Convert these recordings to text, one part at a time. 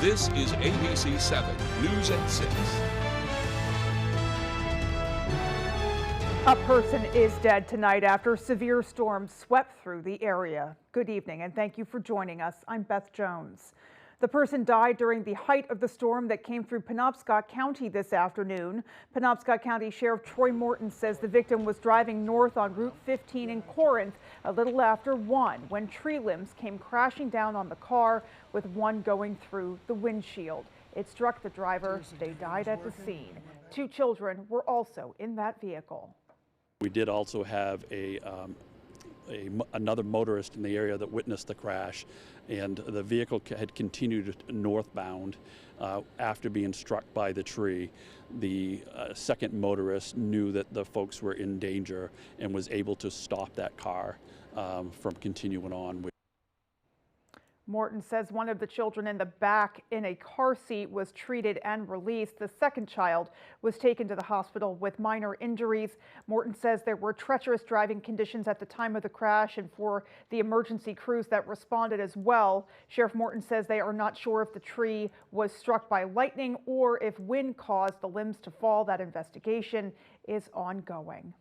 This is ABC 7 News at 6. A person is dead tonight after severe storms swept through the area. Good evening and thank you for joining us. I'm Beth Jones. The person died during the height of the storm that came through Penobscot County this afternoon. Penobscot County Sheriff Troy Morton says the victim was driving north on Route 15 in Corinth a little after 1 when tree limbs came crashing down on the car, with one going through the windshield. It struck the driver. They died at the scene. 2 children were also in that vehicle. We did also have another motorist in the area that witnessed the crash, and the vehicle had continued northbound after being struck by the tree. The second motorist knew that the folks were in danger and was able to stop that car from continuing on. Morton says one of the children in the back in a car seat was treated and released. The second child was taken to the hospital with minor injuries. Morton says there were treacherous driving conditions at the time of the crash and for the emergency crews that responded as well. Sheriff Morton says they are not sure if the tree was struck by lightning or if wind caused the limbs to fall. That investigation is ongoing.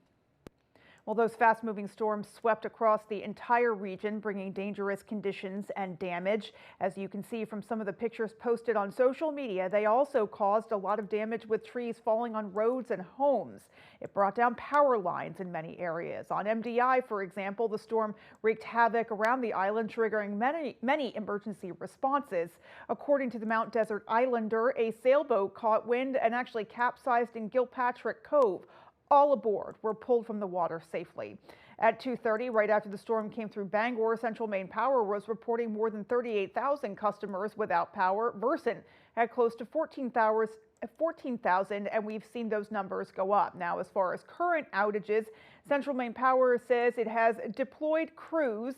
Well, those fast-moving storms swept across the entire region, bringing dangerous conditions and damage. As you can see from some of the pictures posted on social media, they also caused a lot of damage with trees falling on roads and homes. It brought down power lines in many areas. On MDI, for example, the storm wreaked havoc around the island, triggering many emergency responses. According to the Mount Desert Islander, a sailboat caught wind and actually capsized in Gilpatrick Cove. All aboard were pulled from the water safely. At 2:30, right after the storm came through Bangor, Central Maine Power was reporting more than 38,000 customers without power. Versant had close to 14,000, and we've seen those numbers go up. Now, as far as current outages, Central Maine Power says it has deployed crews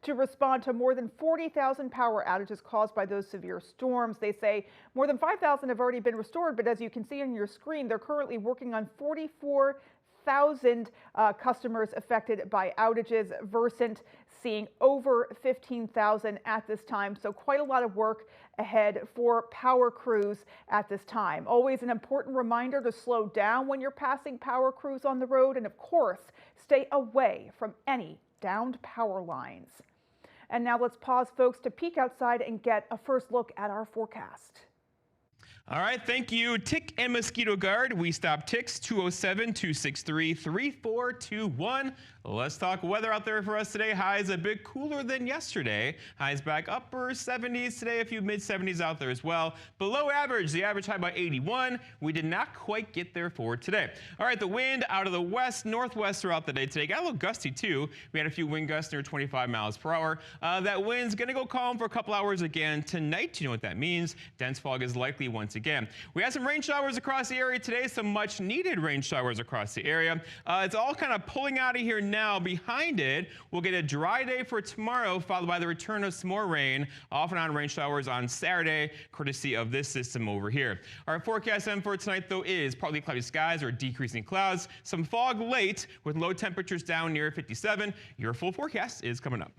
to respond to more than 40,000 power outages caused by those severe storms. They say more than 5,000 have already been restored, but as you can see on your screen, they're currently working on 44,000 customers affected by outages. Versant seeing over 15,000 at this time, so quite a lot of work ahead for power crews at this time. Always an important reminder to slow down when you're passing power crews on the road, and of course, stay away from any downed power lines. And now let's pause, folks, to peek outside and get a first look at our forecast. All right, thank you. Tick and Mosquito Guard. We stop ticks 207-263-3421. Let's talk weather out there for us today. Highs a bit cooler than yesterday. Highs back upper 70s today, a few mid 70s out there as well. Below average, the average high by 81. We did not quite get there for today. All right, the wind out of the west, northwest throughout the day today. Got a little gusty too. We had a few wind gusts near 25 miles per hour. That wind's going to go calm for a couple hours again tonight. You know what that means. Dense fog is likely once again. We had some rain showers across the area today, some much needed rain showers across the area. It's all kind of pulling out of here now. Behind it, we'll get a dry day for tomorrow, followed by the return of some more rain, off and on rain showers on Saturday, courtesy of this system over here. Our forecast then for tonight, though, is partly cloudy skies or decreasing clouds, some fog late with low temperatures down near 57. Your full forecast is coming up.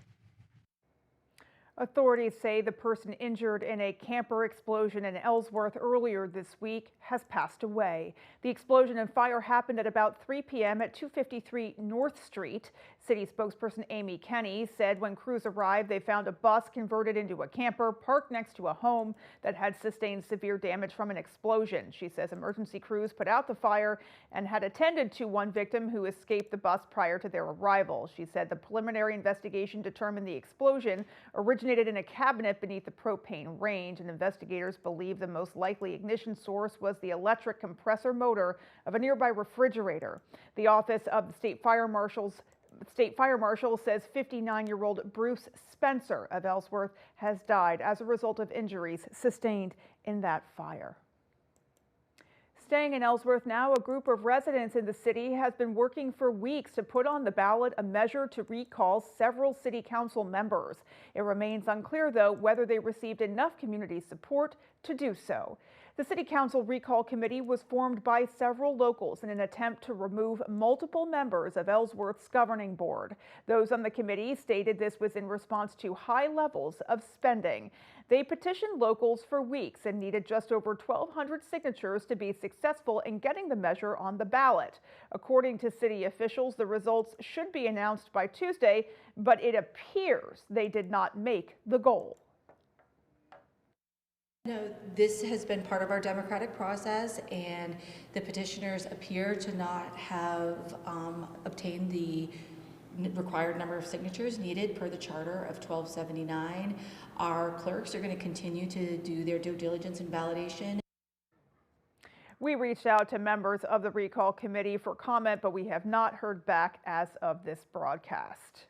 Authorities say the person injured in a camper explosion in Ellsworth earlier this week has passed away. The explosion and fire happened at about 3 p.m. at 253 North Street. City spokesperson Amy Kenny said when crews arrived, they found a bus converted into a camper parked next to a home that had sustained severe damage from an explosion. She says emergency crews put out the fire and had attended to one victim who escaped the bus prior to their arrival. She said the preliminary investigation determined the explosion originated in a cabinet beneath the propane range, and investigators believe the most likely ignition source was the electric compressor motor of a nearby refrigerator. The office of the State Fire Marshal says 59-year-old Bruce Spencer of Ellsworth has died as a result of injuries sustained in that fire. Staying in Ellsworth now, a group of residents in the city has been working for weeks to put on the ballot a measure to recall several city council members. It remains unclear, though, whether they received enough community support to do so. The City Council Recall Committee was formed by several locals in an attempt to remove multiple members of Ellsworth's governing board. Those on the committee stated this was in response to high levels of spending. They petitioned locals for weeks and needed just over 1,200 signatures to be successful in getting the measure on the ballot. According to city officials, the results should be announced by Tuesday, but it appears they did not make the goal. No, this has been part of our democratic process, and the petitioners appear to not have obtained the required number of signatures needed per the charter of 1279. Our clerks are going to continue to do their due diligence and validation. We reached out to members of the recall committee for comment, but we have not heard back as of this broadcast.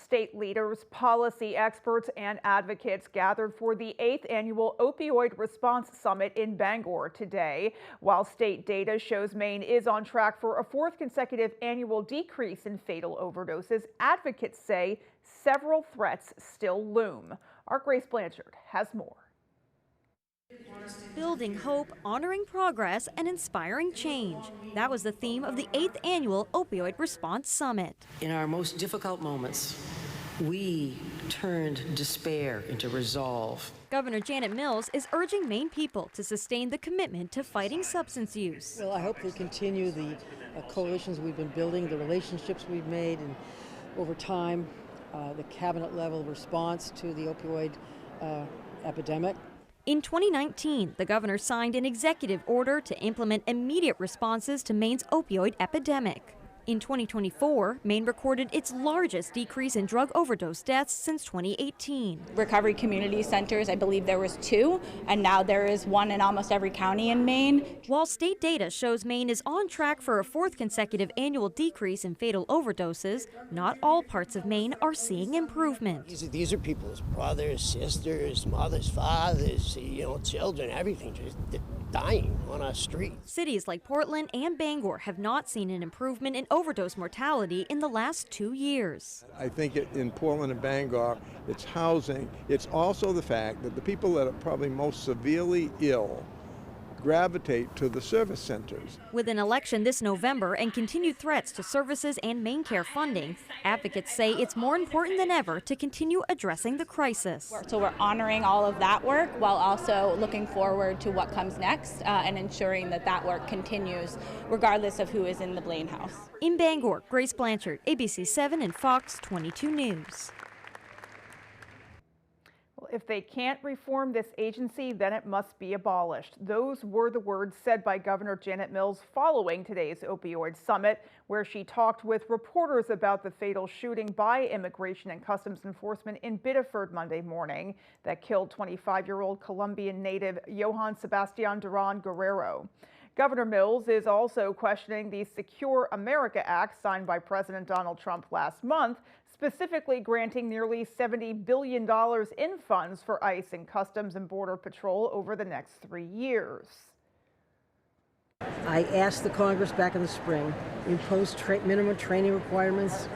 State leaders, policy experts, and advocates gathered for the 8th annual Opioid Response Summit in Bangor today. While state data shows Maine is on track for a 4th consecutive annual decrease in fatal overdoses, advocates say several threats still loom. Our Grace Blanchard has more. Building hope, honoring progress, and inspiring change. That was the theme of the 8th annual Opioid Response Summit. In our most difficult moments, we turned despair into resolve. Governor Janet Mills is urging Maine people to sustain the commitment to fighting substance use. Well, I hope they continue the coalitions we've been building, the relationships we've made, and over time, the cabinet level response to the opioid epidemic. In 2019, the governor signed an executive order to implement immediate responses to Maine's opioid epidemic. In 2024, Maine recorded its largest decrease in drug overdose deaths since 2018. Recovery community centers, I believe there was 2, and now there is 1 in almost every county in Maine. While state data shows Maine is on track for a 4th consecutive annual decrease in fatal overdoses, not all parts of Maine are seeing improvement. These are people's brothers, sisters, mothers, fathers, children, everything, just dying on our streets. Cities like Portland and Bangor have not seen an improvement in overdose mortality in the last 2 years. I think in Portland and Bangor, it's housing. It's also the fact that the people that are probably most severely ill gravitate to the service centers. With an election this November and continued threats to services and Maine Care funding, advocates say it's more important than ever to continue addressing the crisis. So we're honoring all of that work while also looking forward to what comes next and ensuring that that work continues regardless of who is in the Blaine House. In Bangor, Grace Blanchard, ABC 7 and Fox 22 News. If they can't reform this agency, then it must be abolished. Those were the words said by Governor Janet Mills following today's opioid summit, where she talked with reporters about the fatal shooting by Immigration and Customs Enforcement in Biddeford Monday morning that killed 25-year-old Colombian native Johann Sebastian Duran Guerrero. Governor Mills is also questioning the Secure America Act signed by President Donald Trump last month, specifically granting nearly $70 billion in funds for ICE and Customs and Border Patrol over the next 3 years. I asked the Congress back in the spring, impose minimum training requirements,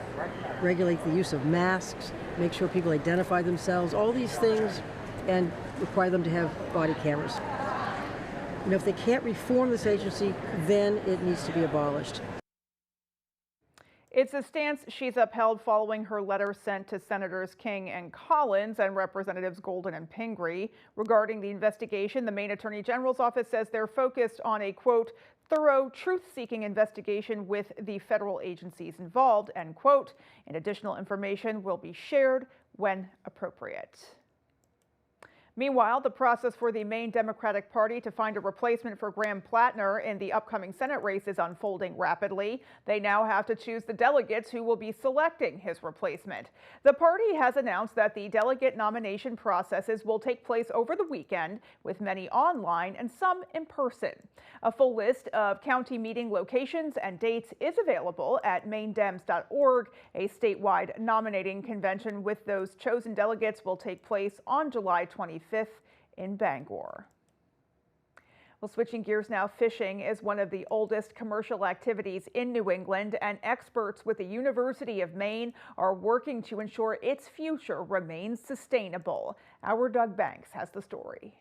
regulate the use of masks, make sure people identify themselves, all these things, and require them to have body cameras. If they can't reform this agency, then it needs to be abolished. It's a stance she's upheld following her letter sent to Senators King and Collins and Representatives Golden and Pingree regarding the investigation. The Maine Attorney General's office says they're focused on a, quote, thorough, truth-seeking investigation with the federal agencies involved, end quote, and additional information will be shared when appropriate. Meanwhile, the process for the Maine Democratic Party to find a replacement for Graham Plattner in the upcoming Senate race is unfolding rapidly. They now have to choose the delegates who will be selecting his replacement. The party has announced that the delegate nomination processes will take place over the weekend, with many online and some in person. A full list of county meeting locations and dates is available at maindems.org. A statewide nominating convention with those chosen delegates will take place on July 25th in Bangor. Well, switching gears now, fishing is one of the oldest commercial activities in New England, and experts with the University of Maine are working to ensure its future remains sustainable. Our Doug Banks has the story.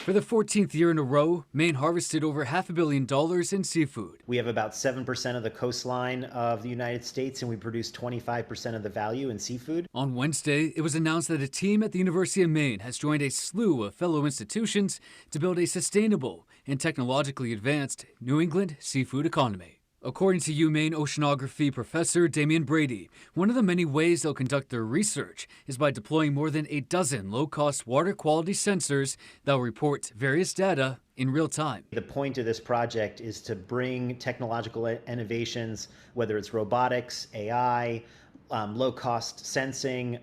For the 14th year in a row, Maine harvested over $500 million in seafood. We have about 7% of the coastline of the United States, and we produce 25% of the value in seafood. On Wednesday, it was announced that a team at the University of Maine has joined a slew of fellow institutions to build a sustainable and technologically advanced New England seafood economy. According to UMaine oceanography professor Damian Brady, one of the many ways they'll conduct their research is by deploying more than a dozen low-cost water quality sensors that will report various data in real time. The point of this project is to bring technological innovations, whether it's robotics, AI, low-cost sensing,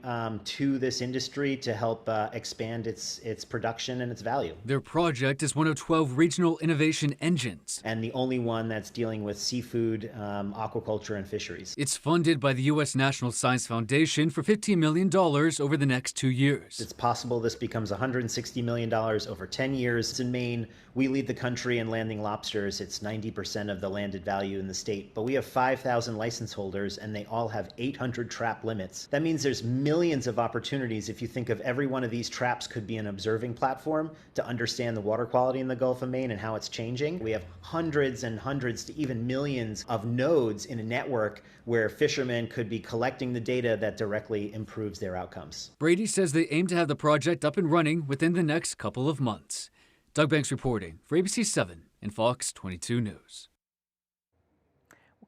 to this industry to help expand its production and its value. Their project is one of 12 regional innovation engines, and the only one that's dealing with seafood, aquaculture, and fisheries. It's funded by the U.S. National Science Foundation for $15 million over the next 2 years. It's possible this becomes $160 million over 10 years. In Maine, we lead the country in landing lobsters. It's 90% of the landed value in the state. But we have 5,000 license holders, and they all have 800 trap limits. That means there's millions of opportunities. If you think of every one of these traps could be an observing platform to understand the water quality in the Gulf of Maine and how it's changing. We have hundreds and hundreds to even millions of nodes in a network where fishermen could be collecting the data that directly improves their outcomes. Brady says they aim to have the project up and running within the next couple of months. Doug Banks reporting for ABC 7 and Fox 22 News.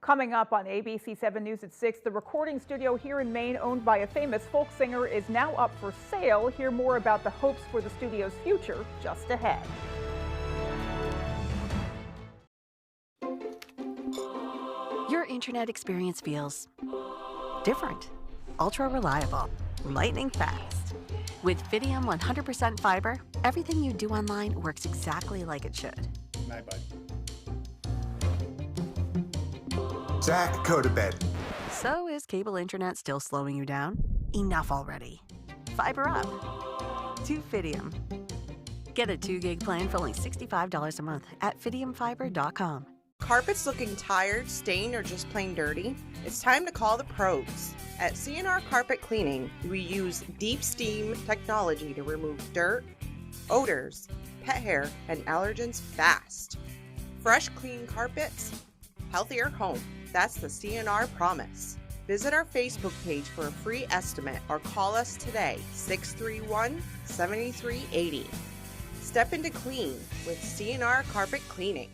Coming up on ABC 7 News at 6, the recording studio here in Maine owned by a famous folk singer is now up for sale. Hear more about the hopes for the studio's future just ahead. Your internet experience feels different, ultra reliable, lightning fast. With Fidium 100% fiber, everything you do online works exactly like it should. Bye bye. Zach, go to bed. So is cable internet still slowing you down? Enough already. Fiber up to Fidium. Get a 2 gig plan for only $65 a month at fidiumfiber.com. Carpets looking tired, stained, or just plain dirty? It's time to call the pros. At CNR Carpet Cleaning, we use deep steam technology to remove dirt, odors, pet hair, and allergens fast. Fresh, clean carpets, healthier home. That's the CNR promise. Visit our Facebook page for a free estimate or call us today, 631-7380. Step into clean with CNR Carpet Cleaning.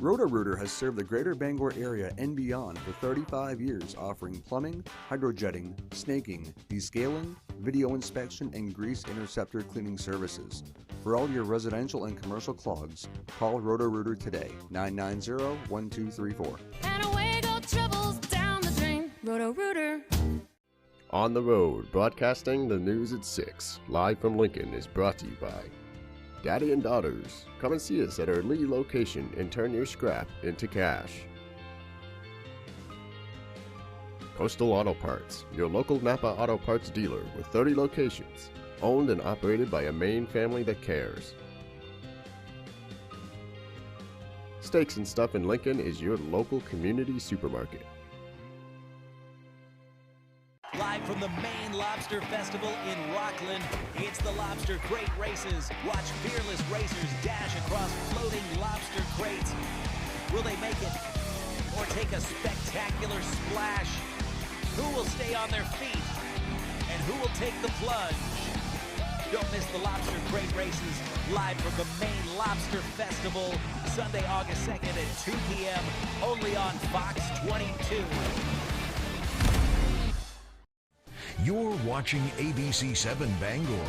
Roto-Rooter has served the greater Bangor area and beyond for 35 years, offering plumbing, hydrojetting, snaking, descaling, video inspection, and grease interceptor cleaning services. For all your residential and commercial clogs, call Roto-Rooter today, 990-1234. And away go troubles down the drain. Roto-Rooter. On the Road, broadcasting the news at 6, live from Lincoln, is brought to you by Daddy and Daughters. Come and see us at our Lee location and turn your scrap into cash. Coastal Auto Parts, your local Napa Auto Parts dealer with 30 locations, owned and operated by a Maine family that cares. Steaks and Stuff in Lincoln is your local community supermarket. Live from the Maine Lobster Festival in Rockland, it's the Lobster Crate Races. Watch fearless racers dash across floating lobster crates. Will they make it or take a spectacular splash? Who will stay on their feet and who will take the plunge? Don't miss the Lobster Crate Races live from the Maine Lobster Festival, Sunday, August 2nd at 2 p.m. only on Fox 22. You're watching ABC 7 Bangor.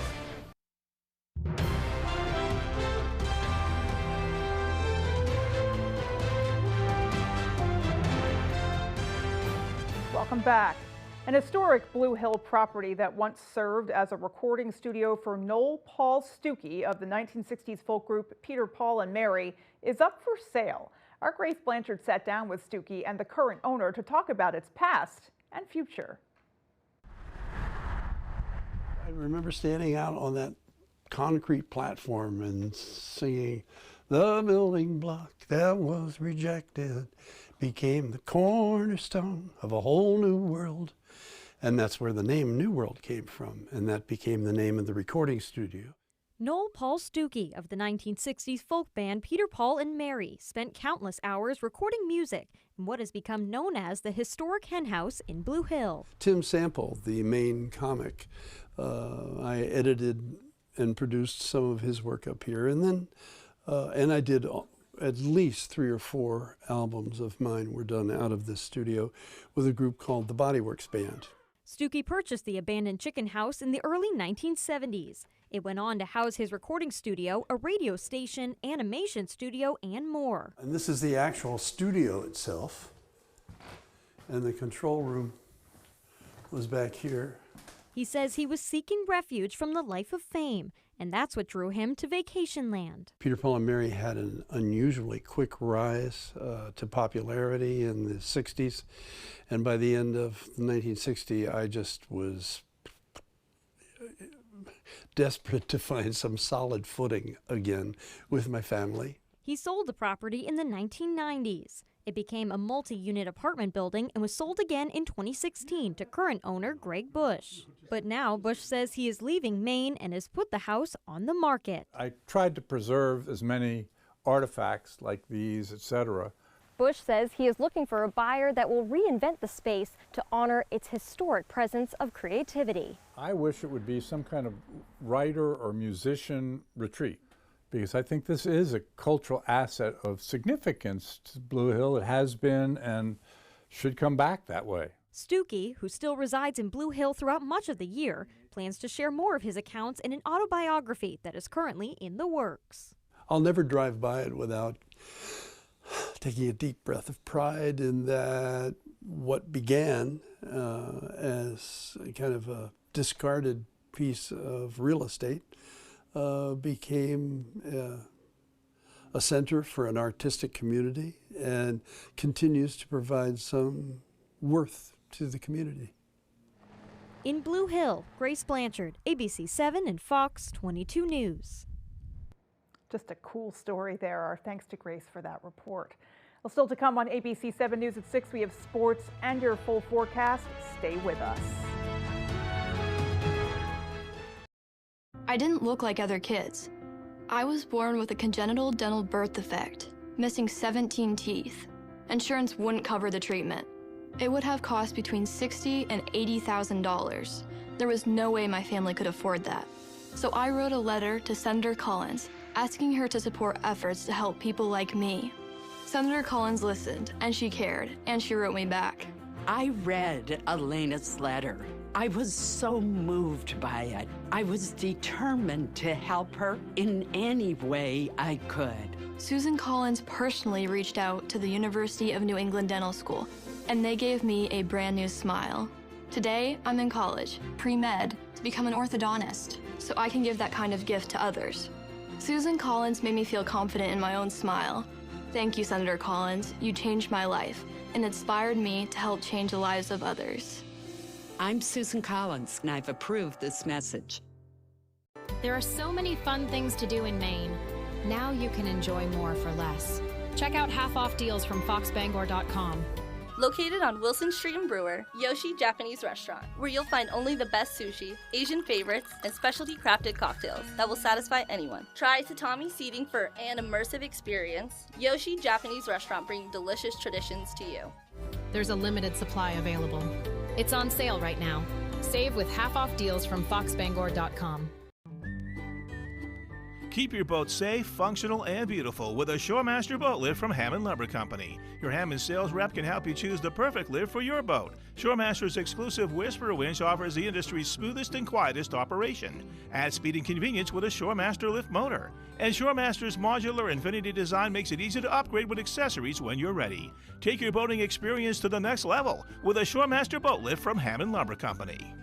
Welcome back. An historic Blue Hill property that once served as a recording studio for Noel Paul Stuckey of the 1960s folk group Peter, Paul and Mary is up for sale. Our Grace Blanchard sat down with Stuckey and the current owner to talk about its past and future. I remember standing out on that concrete platform and singing, "The building block that was rejected became the cornerstone of a whole new world. And that's where the name New World came from, and that became the name of the recording studio. Noel Paul Stuckey of the 1960s folk band Peter, Paul and Mary spent countless hours recording music in what has become known as the historic hen house in Blue Hill. Tim Sample, the main comic, I edited and produced some of his work up here, and then and I did at least 3 or 4 albums of mine were done out of this studio with a group called the Bodyworks Band. Stuckey purchased the abandoned chicken house in the early 1970s. It went on to house his recording studio, a radio station, animation studio, and more. And this is the actual studio itself. And the control room was back here. He says he was seeking refuge from the life of fame, and that's what drew him to Vacation Land. Peter, Paul and Mary had an unusually quick rise to popularity in the 60s. And by the end of 1960, I just was desperate to find some solid footing again with my family. He sold the property in the 1990s. It became a multi-unit apartment building and was sold again in 2016 to current owner Greg Bush. But now Bush says he is leaving Maine and has put the house on the market. I tried to preserve as many artifacts like these, etc. Bush says he is looking for a buyer that will reinvent the space to honor its historic presence of creativity. I wish it would be some kind of writer or musician retreat, because I think this is a cultural asset of significance to Blue Hill. It has been and should come back that way. Stuckey, who still resides in Blue Hill throughout much of the year, plans to share more of his accounts in an autobiography that is currently in the works. I'll never drive by it without taking a deep breath of pride in that what began as a kind of a discarded piece of real estate became a center for an artistic community and continues to provide some worth to the community. In Blue Hill, Grace Blanchard, ABC 7 and Fox 22 News. Just a cool story there. Our thanks to Grace for that report. Well, still to come on ABC 7 News at 6, we have sports and your full forecast. Stay with us. I didn't look like other kids. I was born with a congenital dental birth defect, missing 17 teeth. Insurance wouldn't cover the treatment. It would have cost between $60,000 and $80,000. There was no way my family could afford that. So I wrote a letter to Senator Collins, asking her to support efforts to help people like me. Senator Collins listened, and she cared, and she wrote me back. I read Elena's letter. I was so moved by it. I was determined to help her in any way I could. Susan Collins personally reached out to the University of New England Dental School, and they gave me a brand new smile. Today, I'm in college, pre-med, to become an orthodontist, so I can give that kind of gift to others. Susan Collins made me feel confident in my own smile. Thank you, Senator Collins. You changed my life and inspired me to help change the lives of others. I'm Susan Collins, and I've approved this message. There are so many fun things to do in Maine. Now you can enjoy more for less. Check out half-off deals from foxbangor.com. Located on Wilson Street in Brewer, Yoshi Japanese Restaurant, where you'll find only the best sushi, Asian favorites, and specialty crafted cocktails that will satisfy anyone. Try tatami seating for an immersive experience. Yoshi Japanese Restaurant, bringing delicious traditions to you. There's a limited supply available. It's on sale right now. Save with half-off deals from foxbangor.com. Keep your boat safe, functional, and beautiful with a Shoremaster boat lift from Hammond Lumber Company. Your Hammond sales rep can help you choose the perfect lift for your boat. Shoremaster's exclusive Whisper winch offers the industry's smoothest and quietest operation. Add speed and convenience with a Shoremaster lift motor. And Shoremaster's modular infinity design makes it easy to upgrade with accessories when you're ready. Take your boating experience to the next level with a Shoremaster boat lift from Hammond Lumber Company.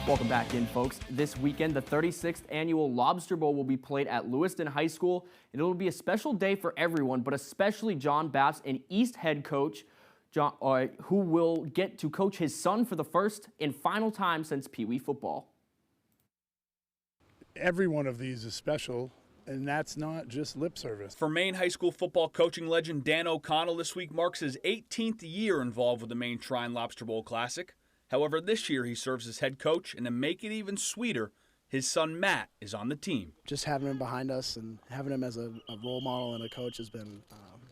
Welcome back in, folks. This weekend, the 36th annual Lobster Bowl will be played at Lewiston High School, and it will be a special day for everyone, but especially John Bass, an East head coach, who will get to coach his son for the first and final time since Pee Wee football. Every one of these is special, and that's not just lip service. For Maine high school football coaching legend Dan O'Connell, this week marks his 18th year involved with the Maine Shrine Lobster Bowl Classic. However, this year he serves as head coach, and to make it even sweeter, his son Matt is on the team. Just having him behind us and having him as a role model and a coach has been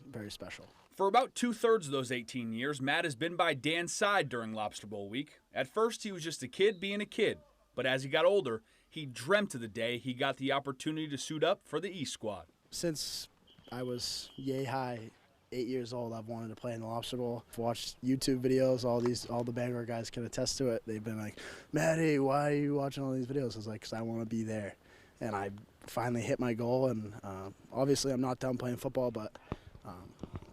very special. For about 2/3 of those 18 years, Matt has been by Dan's side during Lobster Bowl week. At first, he was just a kid being a kid, but as he got older, he dreamt of the day he got the opportunity to suit up for the East squad. Since I was yay high, 8 years old, I've wanted to play in the Lobster Bowl. I've watched YouTube videos, all the Bangor guys can attest to it. They've been like, Maddie, why are you watching all these videos? I was like, because I want to be there. And I finally hit my goal, and obviously I'm not done playing football, but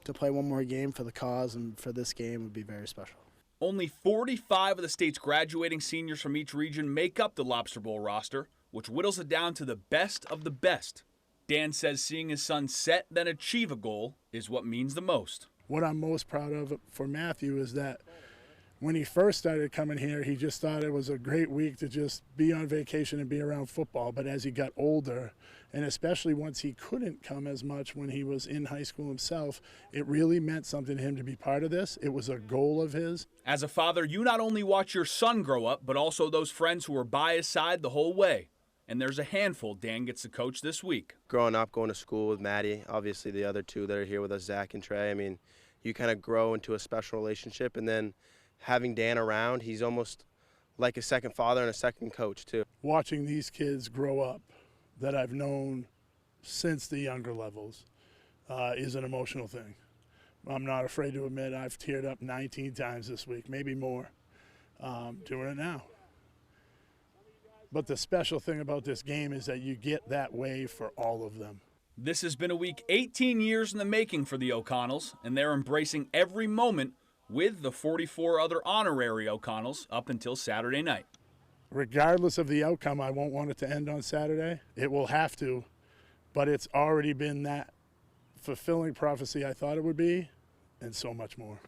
to play one more game for the cause and for this game would be very special. Only 45 of the state's graduating seniors from each region make up the Lobster Bowl roster, which whittles it down to the best of the best. Dan says seeing his son set then achieve a goal is what means the most. What I'm most proud of for Matthew is that when he first started coming here, he just thought it was a great week to just be on vacation and be around football. But as he got older, and especially once he couldn't come as much when he was in high school himself, it really meant something to him to be part of this. It was a goal of his. As a father, you not only watch your son grow up, but also those friends who were by his side the whole way. And there's a handful Dan gets to coach this week. Growing up, going to school with Maddie, obviously the other two that are here with us, Zach and Trey, I mean, you kind of grow into a special relationship. And then having Dan around, he's almost like a second father and a second coach, too. Watching these kids grow up that I've known since the younger levels is an emotional thing. I'm not afraid to admit I've teared up 19 times this week, maybe more, doing it now. But the special thing about this game is that you get that way for all of them. This has been a week 18 years in the making for the O'Connells, and they're embracing every moment with the 44 other honorary O'Connells up until Saturday night. Regardless of the outcome, I won't want it to end on Saturday. It will have to, but it's already been that fulfilling prophecy I thought it would be, and so much more.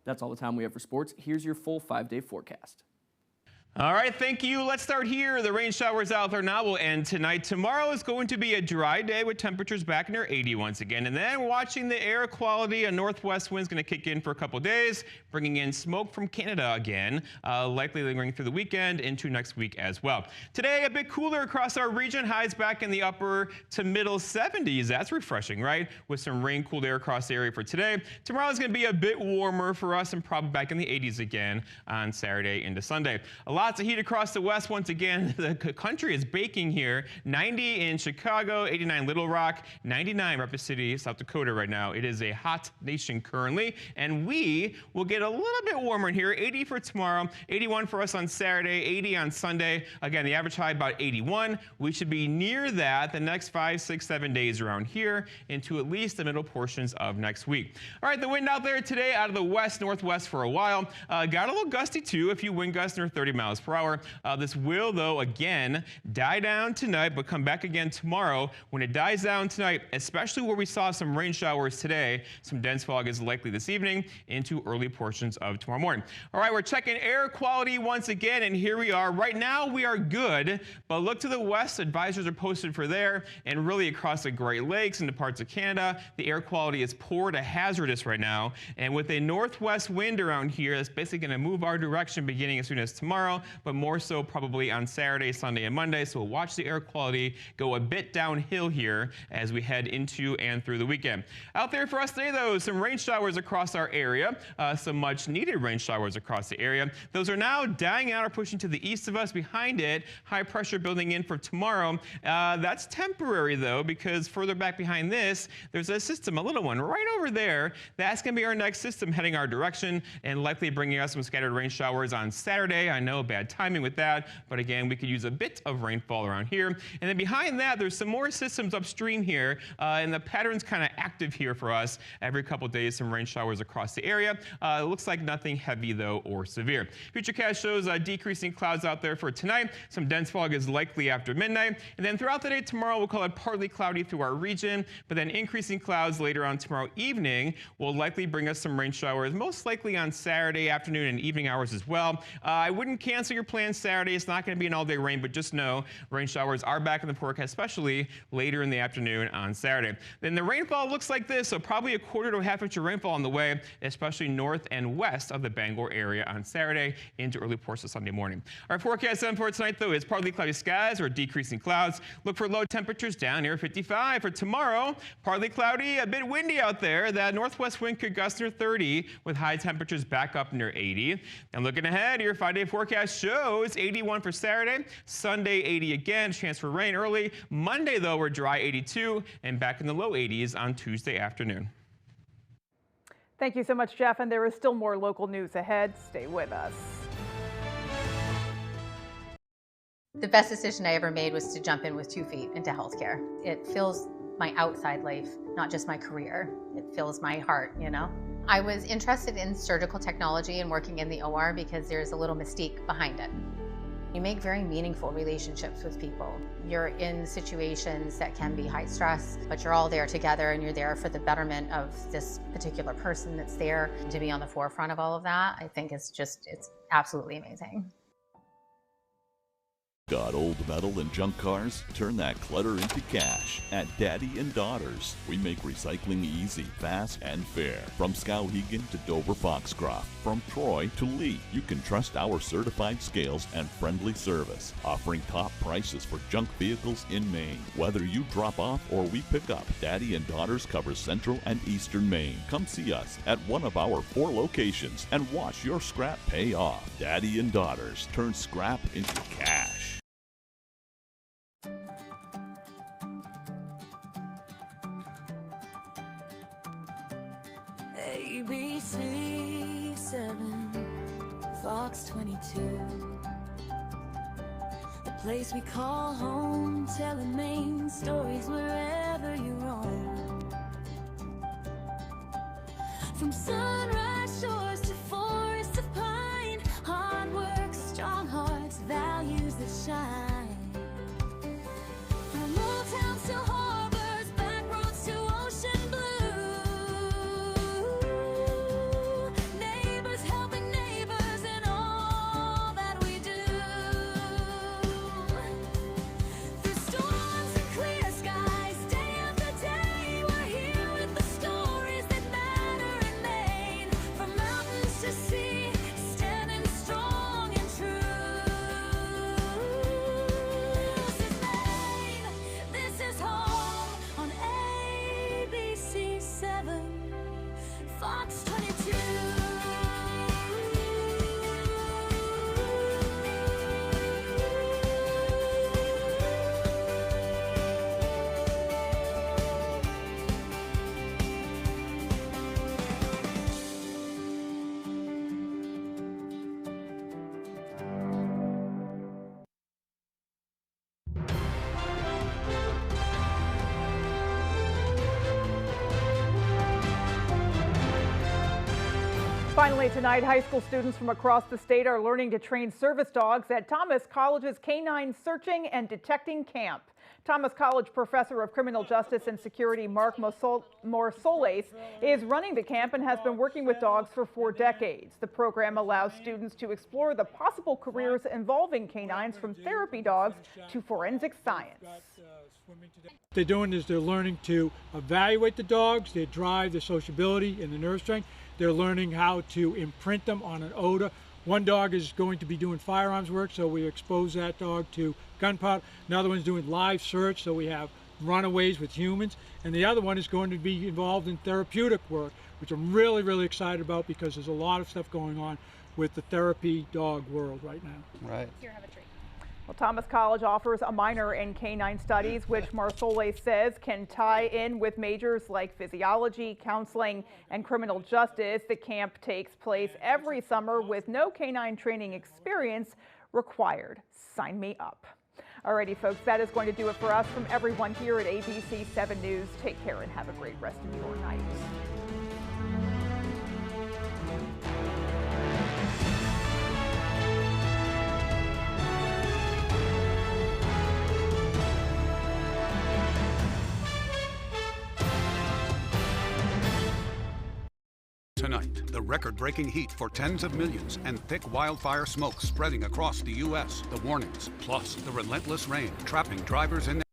That's all the time we have for sports. Here's your full 5-day forecast. All right, thank you. Let's start here. The rain showers out there now will end tonight. Tomorrow is going to be a dry day with temperatures back near 80 once again. And then watching the air quality, a northwest wind's going to kick in for a couple days, bringing in smoke from Canada again, likely lingering through the weekend into next week as well. Today, a bit cooler across our region, highs back in the upper to middle 70s. That's refreshing, right? With some rain, cooled air across the area for today. Tomorrow is going to be a bit warmer for us and probably back in the 80s again on Saturday into Sunday. Lots of heat across the west once again. The country is baking here. 90 in Chicago, 89 Little Rock, 99 Rapid City, South Dakota right now. It is a hot nation currently, and we will get a little bit warmer in here. 80 for tomorrow, 81 for us on Saturday, 80 on Sunday. Again, the average high about 81. We should be near that the next 5, 6, 7 days around here into at least the middle portions of next week. All right, the wind out there today out of the west, northwest for a while. Got a little gusty too, a few wind gusts near 30 miles per hour. This will, though, again, die down tonight, but come back again tomorrow. When it dies down tonight, especially where we saw some rain showers today, some dense fog is likely this evening into early portions of tomorrow morning. All right, we're checking air quality once again, and here we are. Right now, we are good, but look to the west. Advisories are posted for there, and really across the Great Lakes into parts of Canada, the air quality is poor to hazardous right now. And with a northwest wind around here, that's basically going to move our direction beginning as soon as tomorrow, but more so probably on Saturday, Sunday, and Monday. So we'll watch the air quality go a bit downhill here as we head into and through the weekend. Out there for us today, though, some rain showers across our area, some much needed rain showers across the area. Those are now dying out or pushing to the east of us. Behind it, high pressure building in for tomorrow. That's temporary, though, because further back behind this, there's a system, a little one right over there. That's going to be our next system heading our direction and likely bringing us some scattered rain showers on Saturday. I know bad timing with that, but again, we could use a bit of rainfall around here. And then behind that, there's some more systems upstream here, and the pattern's kind of active here for us. Every couple days, some rain showers across the area. It looks like nothing heavy, though, or severe. Futurecast shows decreasing clouds out there for tonight. Some dense fog is likely after midnight. And then throughout the day tomorrow, we'll call it partly cloudy through our region, but then increasing clouds later on tomorrow evening will likely bring us some rain showers, most likely on Saturday afternoon and evening hours as well. I wouldn't cancel your plans Saturday. It's not going to be an all-day rain, but just know rain showers are back in the forecast, especially later in the afternoon on Saturday. Then the rainfall looks like this, so probably a quarter to a half inch of rainfall on the way, especially north and west of the Bangor area on Saturday into early portions of Sunday morning. Our forecast then for tonight, though, is partly cloudy skies or decreasing clouds. Look for low temperatures down near 55. For tomorrow, partly cloudy, a bit windy out there. That northwest wind could gust near 30 with high temperatures back up near 80. And looking ahead, your 5-day forecast shows 81 for Saturday, Sunday 80 again, chance for rain early. Monday, though, we're dry 82 and back in the low 80s on Tuesday afternoon. Thank you so much, Jeff. And there is still more local news ahead. Stay with us. The best decision I ever made was to jump in with 2 feet into healthcare. It fills my outside life, not just my career. It fills my heart, you know? I was interested in surgical technology and working in the OR because there's a little mystique behind it. You make very meaningful relationships with people. You're in situations that can be high stress, but you're all there together and you're there for the betterment of this particular person that's there. To be on the forefront of all of that, I think it's absolutely amazing. Got old metal and junk cars? Turn that clutter into cash at Daddy and Daughters. We make recycling easy, fast, and fair. From Skowhegan to Dover Foxcroft, from Troy to Lee, you can trust our certified scales and friendly service, offering top prices for junk vehicles in Maine. Whether you drop off or we pick up, Daddy and Daughters covers Central and Eastern Maine. Come see us at one of our 4 locations and watch your scrap pay off. Daddy and Daughters turn scrap into cash. ABC 7, Fox 22. The place we call home, telling Maine stories wherever you roam. From sunrise shores to forests of pine, hard work, strong hearts, values that shine. From old towns to harbors, back roads to ocean blue. Fox 22. Finally tonight, high school students from across the state are learning to train service dogs at Thomas College's Canine Searching and Detecting Camp. Thomas College Professor of Criminal Justice and Security Mark Morsoles is running the camp and has been working with dogs for 4 decades. The program allows students to explore the possible careers involving canines, from therapy dogs to forensic science. What they're doing is they're learning to evaluate the dogs, their drive, their sociability, and their nerve strength. They're learning how to imprint them on an odor. One dog is going to be doing firearms work, so we expose that dog to gunpowder. Another one's doing live search, so we have runaways with humans. And the other one is going to be involved in therapeutic work, which I'm really, really excited about because there's a lot of stuff going on with the therapy dog world right now. Right. Here, have a treat. Well, Thomas College offers a minor in canine studies, which Morsoles says can tie in with majors like physiology, counseling, and criminal justice. The camp takes place every summer with no canine training experience. required. Sign me up. Alrighty, folks, that is going to do it for us. From everyone here at ABC 7 News, take care and have a great rest of your night. Tonight, the record-breaking heat for tens of millions and thick wildfire smoke spreading across the U.S. The warnings, plus the relentless rain trapping drivers in their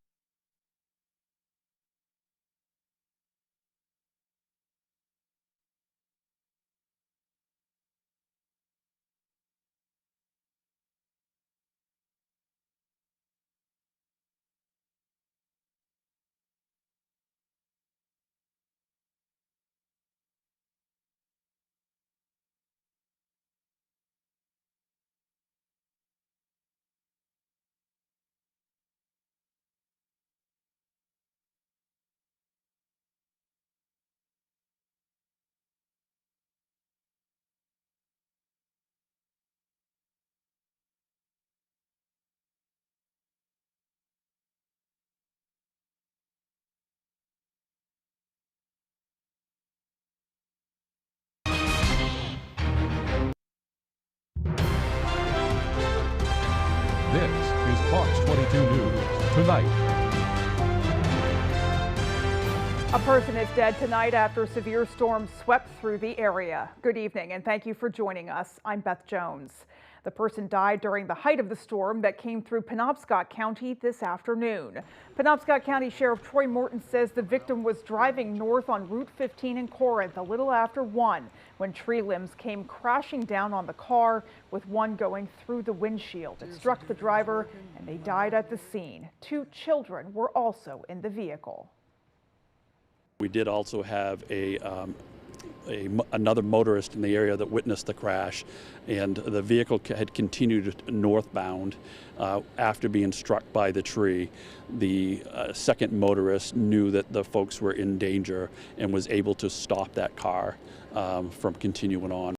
This is Fox 22 News Tonight. A person is dead tonight after severe storms swept through the area. Good evening and thank you for joining us. I'm Beth Jones. The person died during the height of the storm that came through Penobscot County this afternoon. Penobscot County Sheriff Troy Morton says the victim was driving north on Route 15 in Corinth a little after 1 when tree limbs came crashing down on the car, with one going through the windshield. It struck the driver and they died at the scene. 2 children were also in the vehicle. We did also have another motorist in the area that witnessed the crash, and the vehicle had continued northbound after being struck by the tree. The second motorist knew that the folks were in danger and was able to stop that car from continuing on.